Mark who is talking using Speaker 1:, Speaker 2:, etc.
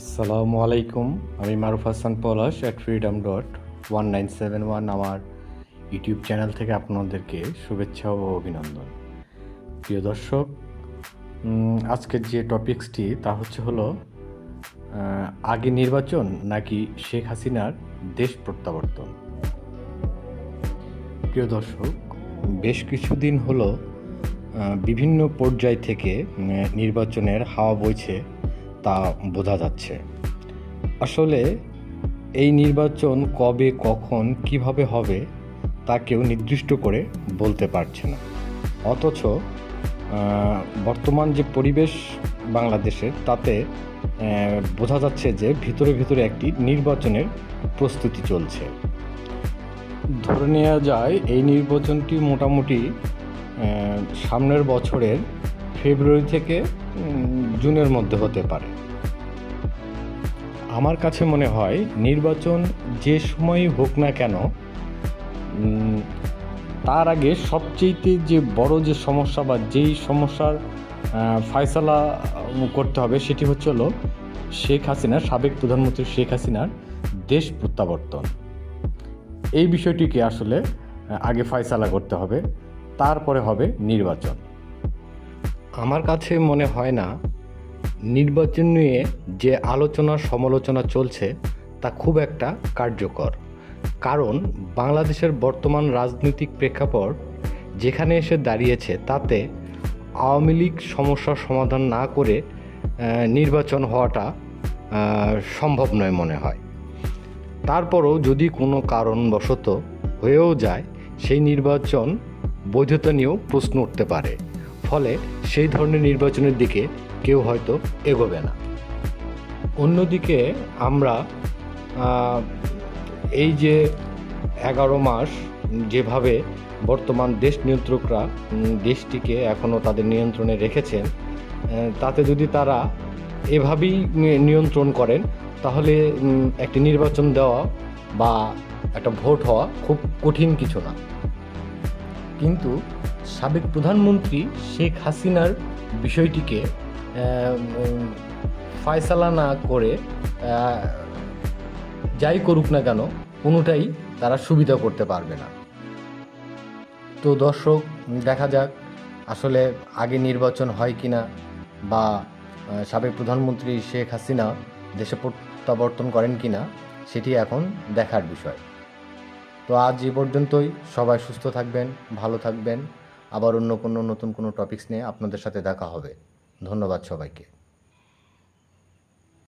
Speaker 1: আসসালামু আলাইকুম। আমি মারুফ হাসান পলাশ @freedom.1971 আমার ইউটিউব চ্যানেল থেকে আপনাদেরকে শুভেচ্ছা ও অভিনন্দন। প্রিয় দর্শক, আজকের যে টপিকসটি তা হলো আগে নির্বাচন নাকি শেখ হাসিনার দেশ প্রত্যাবর্তন। প্রিয় দর্শক, বেশ কিছুদিন হলো বিভিন্ন পর্যায় থেকে নির্বাচনের হাওয়া বইছে তা বোঝা যাচ্ছে। আসলে এই নির্বাচন কবে, কখন, কিভাবে হবে তা কেউ নির্দিষ্ট করে বলতে পারছে না। অথচ বর্তমান যে পরিবেশ বাংলাদেশের, তাতে বোঝা যাচ্ছে যে ভিতরে ভিতরে একটি নির্বাচনের প্রস্তুতি চলছে। ধরে নেওয়া যায় এই নির্বাচনটি মোটামুটি সামনের বছরের ফেব্রুয়ারি থেকে জুনের মধ্যে হতে পারে। আমার কাছে মনে হয় নির্বাচন যে সময়ই হোক না কেন, তার আগে সবচেয়ে যে বড় যে সমস্যা বা যেই সমস্যার ফয়সালা করতে হবে সেটি হলো শেখ হাসিনা, সাবেক প্রধানমন্ত্রী শেখ হাসিনার দেশ প্রত্যাবর্তন। এই বিষয়টিকে আসলে আগে ফয়সালা করতে হবে, তারপরে হবে নির্বাচন। আমার কাছে মনে হয় না নির্বাচন নিয়ে যে আলোচনা সমালোচনা চলছে তা খুব একটা কার্যকর। কারণ বাংলাদেশের বর্তমান রাজনৈতিক প্রেক্ষাপট যেখানে এসে দাঁড়িয়েছে, তাতে আওয়ামী লীগ সমস্যার সমাধান না করে নির্বাচন হওয়াটা সম্ভব নয় মনে হয়। তারপরও যদি কোনো কারণবশত হয়েও যায়, সেই নির্বাচন বৈধতা নিয়েও প্রশ্ন উঠতে পারে। ফলে সেই ধরনের নির্বাচনের দিকে কেউ হয়তো এগোবে না। অন্যদিকে আমরা এই যে 11 মাস যেভাবে বর্তমান দেশ নিয়ন্ত্রকরা দেশটিকে এখনও তাদের নিয়ন্ত্রণে রেখেছেন, তাতে যদি তারা এভাবেই নিয়ন্ত্রণ করেন, তাহলে একটি নির্বাচন দেওয়া বা একটা ভোট হওয়া খুব কঠিন কিছু না। কিন্তু সাবেক প্রধানমন্ত্রী শেখ হাসিনার বিষয়টিকে ফয়সালা না করে যাই করুক না কেন, কোনোটাই তারা সুবিধা করতে পারবে না। তো দর্শক, দেখা যাক আসলে আগে নির্বাচন হয় কিনা, বা সাবেক প্রধানমন্ত্রী শেখ হাসিনা দেশে প্রত্যাবর্তন করেন কিনা, সেটি এখন দেখার বিষয়। তো আজ এ পর্যন্তই। সবাই সুস্থ থাকবেন, ভালো থাকবেন। আবার অন্য কোনো নতুন কোনো টপিকস নিয়ে আপনাদের সাথে দেখা হবে। ধন্যবাদ সবাইকে।